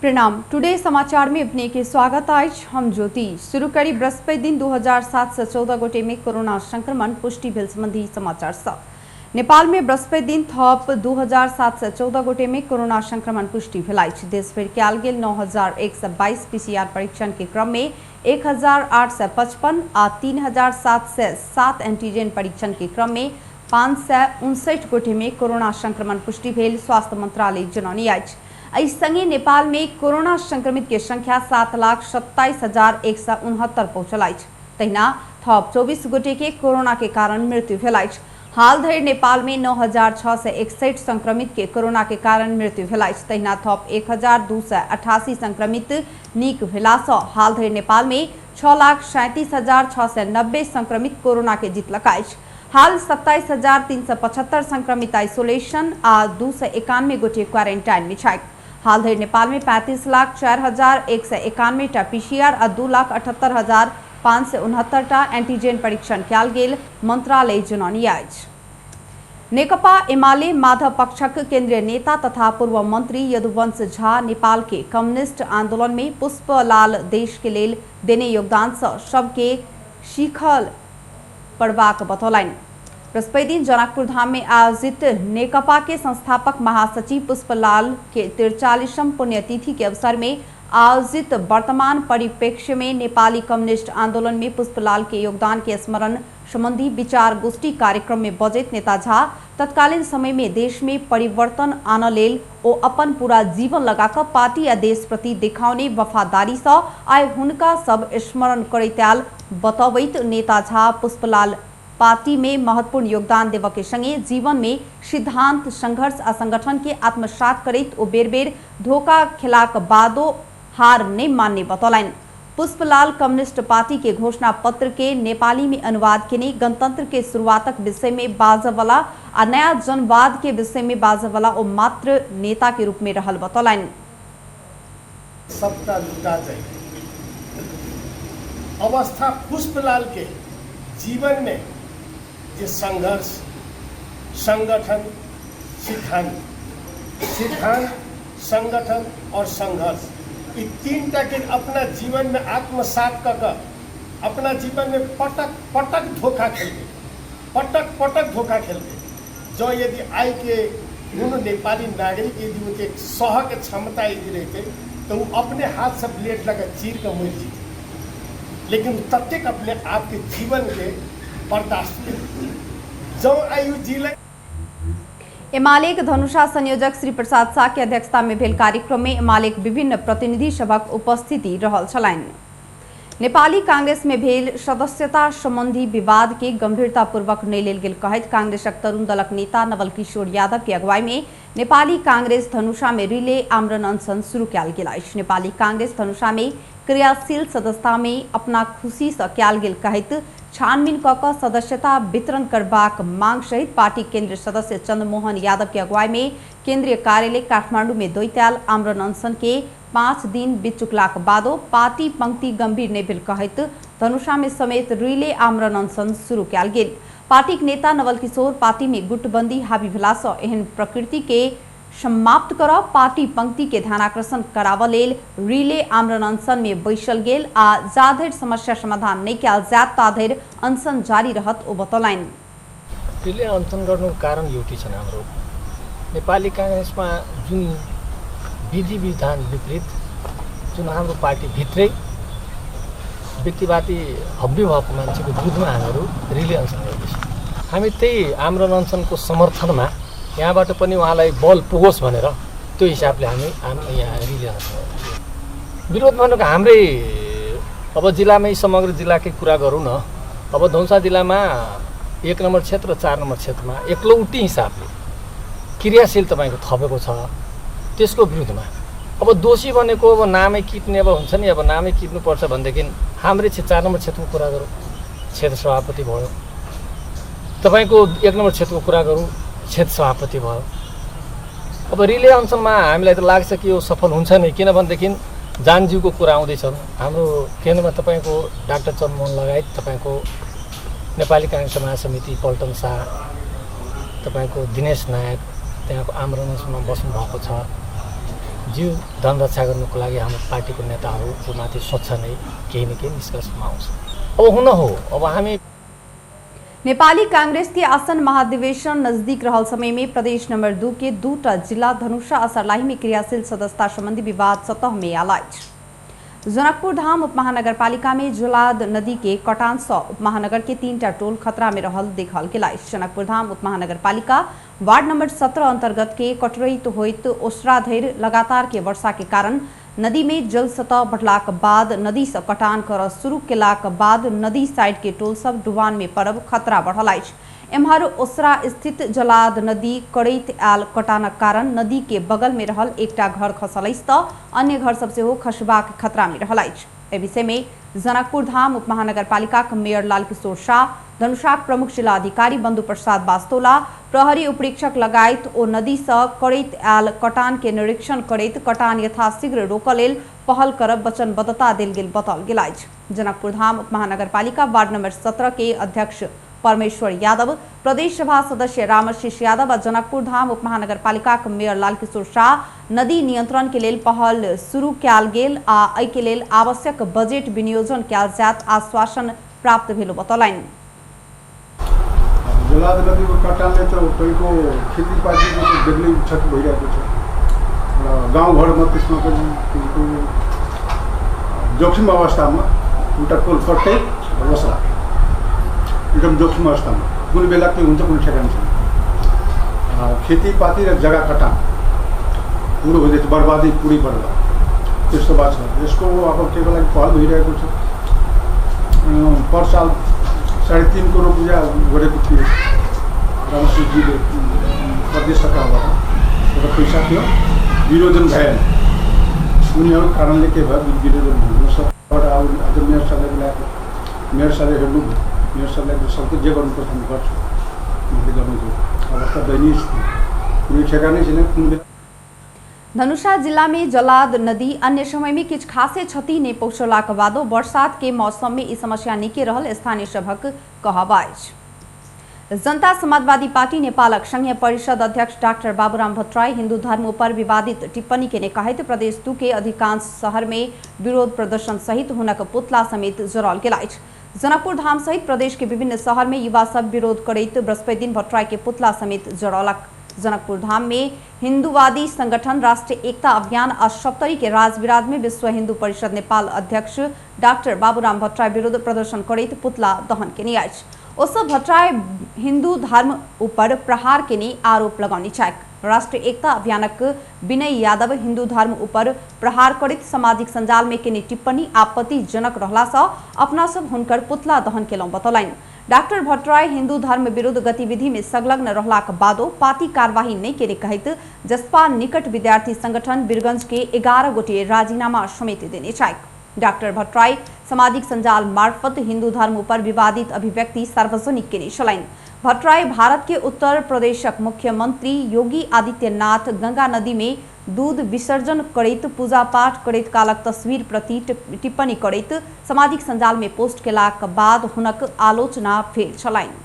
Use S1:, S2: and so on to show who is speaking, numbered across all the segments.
S1: प्रणाम। टुडे समाचार में अपने के स्वागत। आज हम ज्योति शुरू करी बृहस्पति दिन 2714 गोटे में कोरोना संक्रमण पुष्टि भेल संबंधी समाचार सब। नेपाल में बृहस्पति दिन थप 2714 गोटे में कोरोना संक्रमण पुष्टि भेल। देशभर कयल गेल 9122 पीसीआर परीक्षण के क्रम में 1855 आ 3707 एंटीजन परीक्षण के क्रम में 559 गोटे में कोरोना संक्रमण पुष्टि भेल स्वास्थ्य मंत्रालय जनौनी अछि। एहि संगे नेपाल में कोरोना संक्रमित के संख्या 7,27,169 पहुंचल अछि। तहिना थप 24 गोटे के कोरोना के कारण मृत्यु भेल अछि। हाल धरि नेपाल में 9,661 संक्रमित के कोरोना के कारण मृत्यु भेल अछि। तहिना थप 1,288 संक्रमित नीक भेला सँ हाल धरि नेपाल में 6,37,690 संक्रमित कोरोना के जीतलक अछि। हाल 27,375 संक्रमित आइसोलेशन आ 291 गोटे क्वारेंटाइन में छथि। हाल धरि नेपाल में 35,04,191 टा पीसीआर आ 2,78,569 टा एंटीजन परीक्षण कयल गेल मंत्रालय जनौनी अछि। नेकपा एमाले माधव पक्षक केंद्रीय नेता तथा पूर्व मंत्री यदुवंश झा नेपाल के कम्युनिस्ट आंदोलन में पुष्पलाल देश के लेल देने योगदान सँ सबके सीखल पड़बाक बतौलनि। बृहस्पति दिन जनकपुर धाम में आयोजित नेकपा के संस्थापक महासचिव पुष्पलाल के 43वीं पुण्यतिथि के अवसर में आयोजित वर्तमान परिप्रेक्ष्य में नेपाली कम्युनिस्ट आंदोलन में पुष्पलाल के योगदान के स्मरण संबंधी विचार गोष्ठी कार्यक्रम में बजैत नेता झा तत्कालीन समय में देश में परिवर्तन आन लेल ओ अपन पूरा जीवन लगाकर पार्टी आ देश प्रति देखाउने वफादारी सँ आइ हुनका सब स्मरण करैत आयल बतबैत नेता झा पुष्पलाल पार्टी में महत्वपूर्ण योगदान देव के संगे जीवन में सिद्धांत संघर्ष आ संगठन के आत्मसात करैत ओ बेर बेर धोखा खेलाक बादो हार नहीं मानने बतौलनि। पुष्पलाल कम्युनिस्ट पार्टी के घोषणा पत्र के नेपाली में अनुवाद केने गणतंत्र के शुरुआतक विषय में बाजवाला आ नया जनवाद के विषय में बाजवाला ओ मात्र नेता के रूप में रहल बतौलनि।
S2: सबका लुटा जाए अवस्था पुष्पलाल के जीवन में ये संघर्ष संगठन सिद्धांत संगठन और संघर्ष ये तीनटा के अपना जीवन में आत्मसात कर अपना जीवन में पटक पटक धोखा खेलते जो यदि आई के नेपाली नागरिक यदि उनके सह के क्षमता यदि रहते तो वो अपने हाथ से ब्लेड लगा चीर कर मर जीते, लेकिन तब अपने आप के जीवन के बर्दाश्त जो आयु जीले।
S1: एमाले धनुषा संयोजक श्री प्रसाद शाह के अध्यक्षता में भेल कार्यक्रम में एमाले विभिन्न प्रतिनिधि सभक उपस्थिति रहल छलनि। नेपाली कांग्रेस में भेल सदस्यता संबंधी विवाद के गंभीरतापूर्वक नहीं लेल गेल कहैत कांग्रेसक तरुण दलक नेता नवल किशोर यादव के अगुवाई में नेपाली कांग्रेस धनुषा में रिले आमरण अनशन शुरू कयल गेल अछि। नेपाली कांग्रेस धनुषा में क्रियाशील सदस्यता में अपना खुशी से कयल गेल कहैत छानबीन क सदस्यता वितरण करबाक मांग सहित पार्टी केंद्रीय सदस्य चंद्रमोहन यादव के अगुवाई में केंद्रीय कार्यालय काठमांडू में दैत्याल आमरण अनशन के 5 दिन बीत चुकलाक बादो पार्टी पंक्ति गंभीर नहीं भेल कहैत धनुषा में समेत रिले आमरण अनशन शुरू कयल गेल। पार्टी के नेता नवल किशोर पार्टी में गुटबंदी हावी भेला सँ एहन प्रकृति के समाप्त कर पार्टी पंक्ति के ध्यानाकर्षण कराव लेल रिले आमरण अनशन में बैसल गेल आ जाधरि समस्या समाधान नहीं कयल जात ताधरि अनशन जारी रहत ओ बतौलनि।
S3: रिले अनशन गर्नुको कारण एउटै छ, हाम्रो नेपाली कांग्रेसमा जुन विधि विधान विपरीत जुन हाम्रो पार्टी भित्रै व्यक्तिवादी हब्बी भएको मान्छेको विरुद्धमा हामीहरू रिले अनसन गर्दैछौँ। हामी त्यही आमरण अनसनको समर्थनमा यहाँबाट पनि उहाँलाई बल पुगोस् भनेर त्यो हिसाबले हामी यहाँ रिले अनसन गर्दैछौँ। विरोध भनेको हाम्रै अब जिल्लामै समग्र जिल्लाकै कुरा गरौँ न। अब धनुषा जिल्लामा 1 नम्बर क्षेत्र 4 नम्बर क्षेत्रमा एकलौटी हिसाबले क्रियाशील तपाईको थपेको छ, त्यसको विरुद्धमा अब दोषी बनेको अब नामै किट्ने अब हुन्छ नि, अब नामै किट्नुपर्छ भनेदेखि हाम्रै 4 नम्बर क्षेत्रको कुरा गरौँ, क्षेत्र सभापति भयो। तपाईको 1 नम्बर क्षेत्रको कुरा गरौँ, क्षेत्र सभापति भयो। अब रिले अनसनमा हामीलाई त लाग्छ कि यो सफल हुन्छ नै, किनभनेदेखि जानजीवको कुरा आउँदैछ। हाम्रो केन्द्रमा तपाईको डाक्टर चन्द्रमोहन लगायत तपाईको नेपाली कांग्रेस महासमिति पल्टन शाह, तपाईको दिनेश नायक त्यहाँको आमरण अनसनमा बस्नु भएको छ। जीव धन रक्षा गर्नुको लागि हाम्रो पार्टीको नेताहरू माथि सोच्छ नै केही न केही निष्कर्षमा आउँछ। अब हुन हो, अब हामी
S1: नेपाली कांग्रेस के आसन महाधिवेशन नजदीक रहल समय में प्रदेश नंबर 2 के 2टा जिला धनुषा और सर्लाही में क्रियाशील सदस्यता संबंधी विवाद सतह में आयल। जनकपुर धाम उपमहानगरपालिका में जलाद नदी के कटान से उपमहानगर के 3टा टोल खतरा में रहल देखल गेल। जनकपुर धाम उपमहानगरपालिका वार्ड नंबर 17 अंतर्गत के कटरैत होइत ओसरा धैर लगातार के वर्षा के कारण नदी में जल सतह बढ़ला के बाद नदी से कटान कर शुरू केला के बाद नदी साइड के टोल सब डुबान में पड़ब खतरा बढ़ल अछि। एम्हर ओसरा स्थित जलाद नदी कड़ैत आयल कटानक कारण नदी के बगल में रहल एकटा घर खसल अछि तऽ अन्य घर सब सेहो खसबाक खतरा में रहल अछि। एहि विषय में जनकपुर धाम उपमहानगरपालिका के मेयर लाल किशोर शाह, धनुषाक प्रमुख जिला अधिकारी बंधु प्रसाद वास्तोला, प्रहरी उपरीक्षक लगायत ओ नदी से कड़ैत आयल कटान के निरीक्षण करैत कटान यथाशीघ्र रोकऽ लेल पहल करब वचनबद्धता देल गेल बताओल गेल अछि। जनकपुर धाम उपमहानगरपालिका वार्ड नंबर 17 के अध्यक्ष परमेश्वर यादव, प्रदेश सभा सदस्य रामशीष यादव और जनकपुर धाम उपमहानगरपालिका के मेयर लाल किशोर शाह नदी नियंत्रण के लेल पहल शुरू कयल गेल आ एहि के लेल आवश्यक बजेट विनियोजन कयल जायत आश्वासन प्राप्त भेल बतौलनि।
S4: जलाद नदीको कटानले त तपाईँको खेतीपातीको बेग्लै क्षति भइरहेको छ र गाउँघरमा त्यसमा पनि जोखिम अवस्थामा एउटा टोल कट्टै बस्ला एकदम जोखिम अवस्थामा कुनै बेला के हुन्छ कुनै ठेगान छैन। खेतीपाती र जग्गा कटान पुरो हुँदैछ, बर्बादी पुरै बर्बाद त्यस्तो भएको छ। यसको अब के को लागि पहल भइरहेको छ। पर साल 3.5 करोड रुपियाँ गरेको थियो रामसिंहजीले प्रदेश सरकारबाट, एउटा पैसा थियो विरोधन भएन। उनीहरू कारणले के भयो विरोधन भयो। सबबाट आज मेयर सरले बोलाएको, मेयर सरले हेर्नु, मेयर सरले सक्दो जे गर्नुपर्छ म गर्छु, मैले गर्नु अवस्था दयनीय स्थिति, कुनै ठेगानै छैन। कुनै
S1: धनुषा जिला में जलाद नदी अन्य समय में किछ खासे क्षति नहीं पहुंचला के बादो बरसात के मौसम में ई समस्या निके रहल स्थानीय सभक कहब अछि। जनता समाजवादी पार्टी नेपालक संघीय परिषद अध्यक्ष डॉक्टर बाबूराम भट्टराई हिंदू धर्म पर विवादित टिप्पणी के कहैत प्रदेश 2 के अधिकांश शहर में विरोध प्रदर्शन सहित हुनक पुतला समेत जराल गेल अछि। जनकपुर धाम सहित प्रदेश के विभिन्न शहर में युवा सब विरोध करैत बृहस्पति दिन भट्टराई के पुतला समेत जरौलक। जनकपुर धाम में हिंदूवादी संगठन राष्ट्रीय एकता अभियान और सप्तरी के राजविराज में विश्व हिंदू परिषद नेपाल अध्यक्ष डॉक्टर बाबूराम भट्टराई विरोध प्रदर्शन करैत पुतला दहन केने अछि। ओसो भट्टराई हिंदू धर्म ऊपर प्रहार केने आरोप लगौनी छथि। राष्ट्रीय एकता अभियानक विनय यादव हिंदू धर्म ऊपर प्रहार करैत सामाजिक संजाल में केने टिप्पणी आपत्तिजनक रहला सँ अपना सब हुनकर पुतला दहन केलहुं बतौलनि। डॉक्टर भट्टराई हिंदू धर्म विरुद्ध गतिविधि में संलग्न रहला के बादो पार्टी कार्यवाही नहीं केने कहैत जसपा निकट विद्यार्थी संगठन वीरगंज के 11 गोटे राजीनामा समेत देने छथि। डॉक्टर भट्टराई सामाजिक संजाल मार्फत हिंदू धर्म पर विवादित अभिव्यक्ति सार्वजनिक केने छलनि। भट्टराई भारत के उत्तर प्रदेशक मुख्यमंत्री योगी आदित्यनाथ गंगा नदी में दूध विसर्जन करैत पूजा पाठ करैत कालक तस्वीर प्रति टिप्पणी करैत सामाजिक संजाल में पोस्ट केलाक बाद हुनक आलोचना भेल छलनि।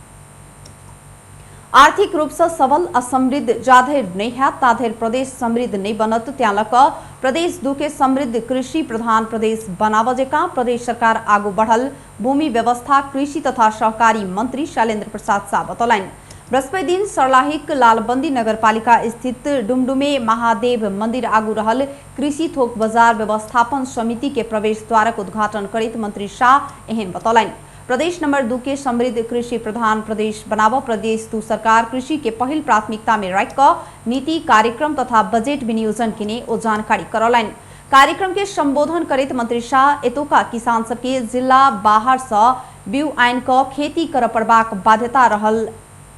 S1: आर्थिक रूप से सबल आ समृद्ध जाधरि नहीं है ताधरि प्रदेश समृद्ध नहीं बनत त्या लक प्रदेश 2 के समृद्ध कृषि प्रधान प्रदेश बनाव जेका प्रदेश सरकार आगू बढ़ल भूमि व्यवस्था कृषि तथा सहकारी मंत्री शैलेन्द्र प्रसाद शाह बतौलनि। बृहस्पति दिन सर्लाहीक लालबंदी नगरपालिका स्थित डुमडुमे महादेव मंदिर आगू रहल कृषि थोक बाजार व्यवस्थापन समिति के प्रवेश द्वारक उद्घाटन करैत मंत्री शाह एहन बतौलनि। प्रदेश नंबर 2 के समृद्ध कृषि प्रधान प्रदेश बनाव प्रदेश 2 सरकार कृषि के पहिल प्राथमिकता में रख नीति कार्यक्रम तथा बजेट विनियोजन केने ओ जानकारी करौलनि। कार्यक्रम के संबोधन करैत मंत्री शाह एतुका किसान सबके जिला बाहर से बीउ आइन क खेती कर पड़बाक बाध्यता रहल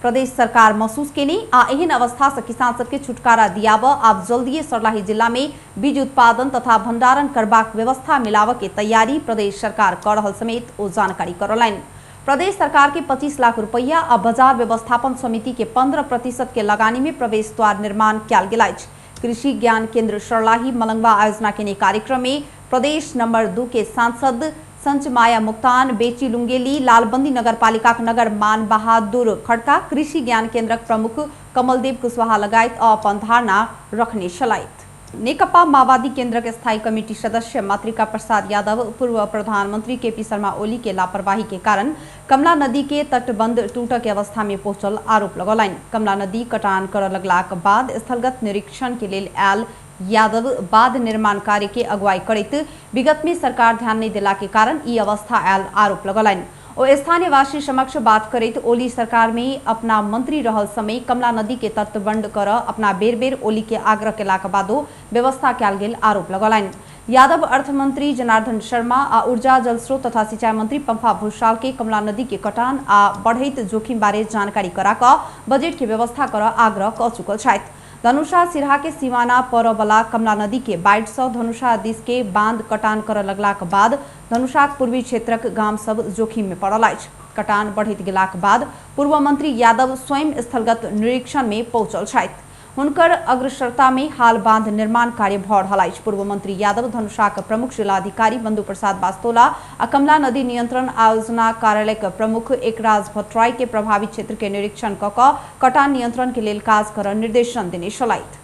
S1: प्रदेश सरकार महसूस केने आ एहन अवस्था से किसान सबके छुटकारा दियाब आप जल्दीए सर्लाही जिला में बीज उत्पादन तथा भंडारण करबाक व्यवस्था मिलाव के तैयारी प्रदेश सरकार कर रहल समेत ओ जानकारी करौलनि। प्रदेश सरकार के 25 लाख रुपया आ बाजार व्यवस्थापन समिति के 15% के लगानी में प्रवेश द्वार निर्माण कयल गेल अछि। कृषि ज्ञान केंद्र सर्लाही मलंगवा आयोजना केने कार्यक्रम में प्रदेश नंबर 2 के सांसद संच माया मुक्तान बेची लुंगेली लालबंदी नगरपालिका नगर मान बहादुर खड़का कृषि ज्ञान केंद्रक प्रमुख कमलदेव कुशवाहा लगायत अपन धारणा रखने छलथि। नेकपा माओवादी केन्द्र के स्थायी कमेटी सदस्य मातृका प्रसाद यादव पूर्व प्रधानमंत्री केपी शर्मा ओली के लापरवाही के कारण कमला नदी के तटबंध टूट के अवस्था में पहुंचल आरोप लगौलनि। कमला नदी कटान कर लगलाक बाद स्थलगत निरीक्षण के लेल आयल यादव बांध निर्माण कार्य के अगुवाई करैत विगत में सरकार ध्यान नहीं दिला के कारण ई अवस्था आयल आरोप लगौलनि। ओ स्थानीय वासी समक्ष बात करैत ओली सरकार में अपना मंत्री रहल समय कमला नदी के तटबंध कर अपना बेर बेर ओली के आग्रह केलाक बादो व्यवस्था कयल गेल आरोप लगौलनि। यादव अर्थमंत्री जनार्दन शर्मा आ ऊर्जा जलस्रोत तथा सिंचाई मंत्री पंफा भूषाल के कमला नदी के कटान आ बढ़ैत जोखिम बारे जानकारी कराक बजेट के व्यवस्था कर आग्रह क चुकल छथि। धनुषा सिरहा के सीमाना पर वाला कमला नदी के बाइट से धनुषा दिश के बांध कटान कर लगलाक बाद धनुषा पूर्वी क्षेत्रक गाम सब जोखिम में पड़ल अछि। कटान बढ़ैत गेलाक बाद पूर्व मंत्री यादव स्वयं स्थलगत निरीक्षण में पहुंचल छथि। हुनकर अग्रसरता में हाल बांध निर्माण कार्य भ रहल अछि। पूर्व मंत्री यादव धनुषाक प्रमुख जिलाधिकारी बंधु प्रसाद वास्तोला आ कमला नदी नियंत्रण आयोजना कार्यालय के प्रमुख एकराज भट्टराई के प्रभावित क्षेत्र के निरीक्षण क कटान नियंत्रण के लेल काज कर निर्देशन देने छलथि।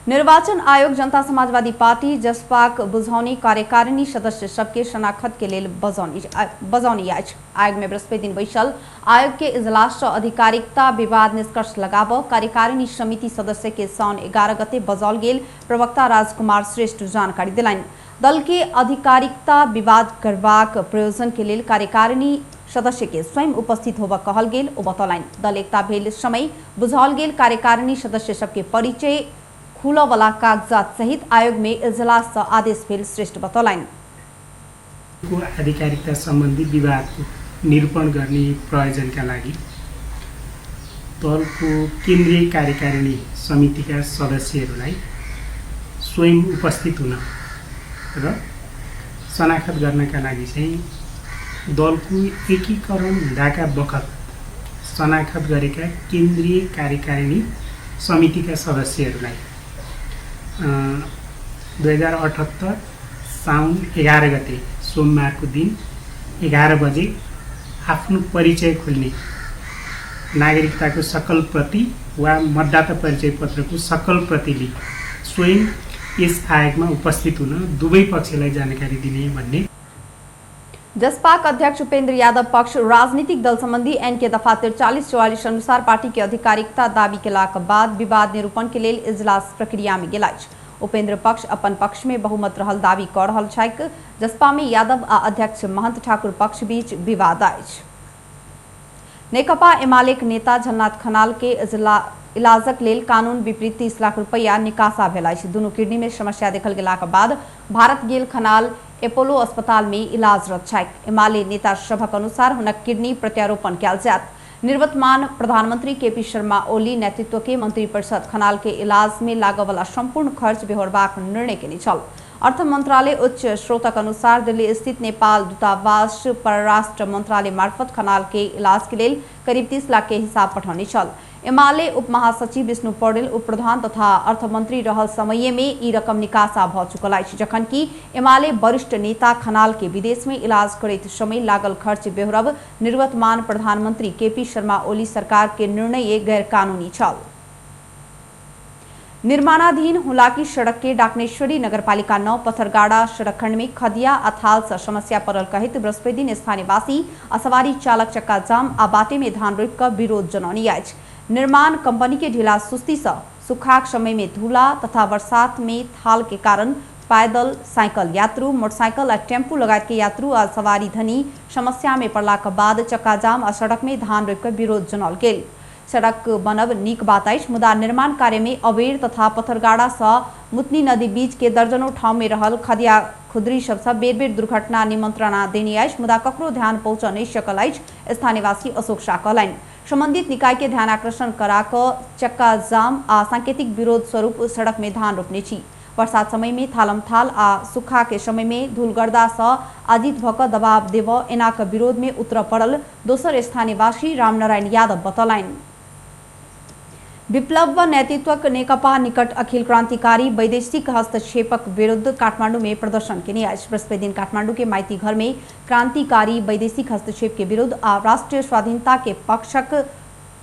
S1: निर्वाचन आयोग जनता समाजवादी पार्टी जसपाक बुझौनी कार्यकारिणी सदस्य सबके शनाखत के लेल बजौनी अछि। आयोग में बृहस्पति दिन बैसल आयोग के इजलास से आधिकारिकता विवाद निष्कर्ष लगाब कार्यकारिणी समिति सदस्य के साउन 11 गते बजौल गेल प्रवक्ता राजकुमार श्रेष्ठ जानकारी दिलनि। दल के आधिकारिकता विवाद करबाक प्रयोजन के लेल कार्यकारिणी सदस्य के स्वयं उपस्थित होबा कहल गेल ओ बतौलनि। दल एकता भेल समय बुझाओल गेल कार्यकारिणी सदस्य सबके परिचय खुला वाला कागजात सहित आयोग में इजलास से आदेश भेल श्रेष्ठ बतौलनि।
S5: आधिकारिकता सम्बन्धी विवादको निरूपण गर्ने प्रयोजनका लागि दलको केन्द्रीय कार्यकारिणी समितिका सदस्यहरूलाई स्वयं उपस्थित हुन र शनाखत गर्नका लागि चाहिँ दलको एकीकरण हुँदाका बखत शनाखत गरेका केन्द्रीय कार्यकारिणी समितिका सदस्यहरूलाई 2078 साउन 11 गते सोमबारको दिन 11 बजे आफ्नो परिचय खोल्ने नागरिकताको सकल प्रति वा मतदाता परिचय पत्रको सकल प्रतिले स्वयं यस आयोगमा उपस्थित हुन दुवै पक्षलाई जानकारी दिने भन्ने।
S1: जसपाक अध्यक्ष उपेंद्र यादव पक्ष राजनीतिक दल संबंधी एन के दफा 43-44 अनुसार पार्टी के आधिकारिकता दावी केलाक बाद विवाद निरूपण के लेल इजलास प्रक्रिया में गेल अछि। उपेंद्र पक्ष अपन पक्ष में बहुमत रहल दावी कर रहल छथि। जसपा में यादव आ अध्यक्ष महंत ठाकुर पक्ष बीच विवाद अछि। नेकपा एमाले नेता झलनाथ खनाल के इलाजक लेल कानून विपरीत 30 लाख रुपया निकासा भेल अछि। दुनू किडनी में समस्या देखल गेलाक बाद भारत गेल खनाल एपोलो अस्पताल में इलाजरत छथि। एमाले नेता सभक अनुसार हुनक किडनी प्रत्यारोपण कयल जायत। निवर्तमान प्रधानमंत्री केपी शर्मा ओली नेतृत्व के मंत्रिपरिषद खनाल के इलाज में लागय वाला संपूर्ण खर्च बेहोरबाक निर्णय केने छल। अर्थ मंत्रालय उच्च स्रोतक अनुसार दिल्ली स्थित नेपाल दूतावास परराष्ट्र मंत्रालय मार्फत खनाल के इलाज के लेल करीब 30 लाख के हिसाब पठौने छल। एमाले उप महासचिव विष्णु पौडेल उप प्रधान तथा अर्थमंत्री रहल समय में ई रकम निकासा भ चुकल अछि, जखनकि एमाले वरिष्ठ नेता खनाल के विदेश में इलाज करैत समय लागल खर्च बेहोरब निवर्तमान प्रधानमंत्री केपी शर्मा ओली सरकार के निर्णय गैर कानूनी छल। निर्माणाधीन हुलाकी सड़क के डाकनेश्वरी नगरपालिका 9 पथरगाड़ा सड़क खंड में खदिया अथाल से समस्या पड़ल कहित बृहस्पति दिन स्थानीय वासी आ सवारी चालक चक्का जाम आ बाटे में धान रोप कर विरोध जनौनी अछि। निर्माण कंपनी के ढीला सुस्ती से सुखाक समय में धूला तथा बरसात में थाल के कारण पैदल साइकिल यात्रु मोटरसाइकिल आ टेम्पू लगायत के यात्रु आ सवारी धनी समस्या में पड़लाक बाद चक्का जाम आ सड़क में धान रोप कर विरोध जनौल गेल। सड़क बनब नीक बात अछि, मुदा निर्माण कार्य में अबेर तथा पथरगाड़ा से मुतनी नदी बीच के दर्जनों ठाव में रहल खदिया खुदरी सब बेर बेर दुर्घटना निमंत्रणा देने अछि, मुदा ककरो ध्यान पहुँच नहीं सकल अछि। स्थानीयवासी अशोक शाह कहलनि संबंधित निकाय के ध्यान आकर्षण करा चक्का जाम आ सांकेतिक विरोध स्वरूप सड़क में धान रोपने छी। बरसात समय में थालम थाल आ सुखा के समय में धूलगर्दा से आजित भक दबाव देव एनाक विरोध में उतर पड़ल दोसर स्थानीयवासी रामनारायण यादव बतौलनि। विप्लव व नेतृत्वक नेकपा निकट अखिल क्रांतिकारी वैदेशिक हस्तक्षेपक विरुद्ध काठमांडू में प्रदर्शन केने अछि। बृहस्पति दिन काठमांडू के माइती घर में क्रांतिकारी वैदेशिक हस्तक्षेप के विरुद्ध आ राष्ट्रीय स्वाधीनता के पक्षक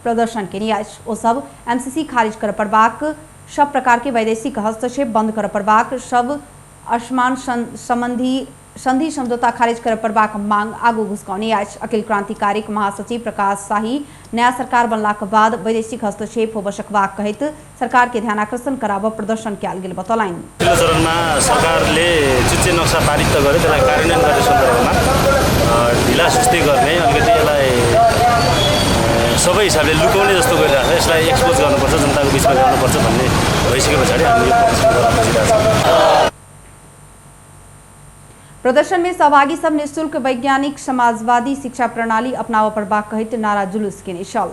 S1: प्रदर्शन केने अछि। ओ सब एमसीसी खारिज कर पड़बाक सब प्रकार के वैदेशिक हस्तक्षेप बंद कर परबाक, सब असमान संधि समझौता खारिज कर परबाक मांग आगू घुस्काउने अछि। अखिल क्रांतिकारी महासचिव प्रकाश शाही नया सरकार बनलाक बाद वैदेशिक हस्तक्षेप होब सकबाक कहैत सरकार के ध्यान आकर्षण कराब प्रदर्शन कयल गेल बतौलनि।
S6: पछिल्लो चरणमा सरकारले जुन नक्सा पारित त गर्यो त्यसलाई कार्यान्वयन गर्ने सन्दर्भमा ढिला सुस्ती गर्ने, अलिकति यसलाई सबै हिसाबले लुकाउने जस्तो गरिरहेको छ। यसलाई एक्सपोज गर्नुपर्छ, जनताको बिचमा ल्याउनुपर्छ भन्ने भइसके पछाडि हामी यो प्रदर्शन गर्न खोजिरहेका छौँ।
S1: प्रदर्शन में सहभागी सब निःशुल्क वैज्ञानिक समाजवादी शिक्षा प्रणाली अपनाव परबाक कहित नारा जुलूस के निशल।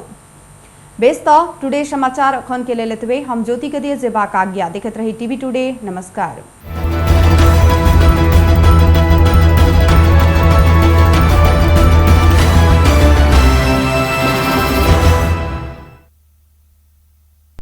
S1: बेस्त टुडे समाचार अखन के लेल एतबे। हम ज्योति के दिए जेबाक आज्ञा। देखते रही टीवी टुडे। नमस्कार।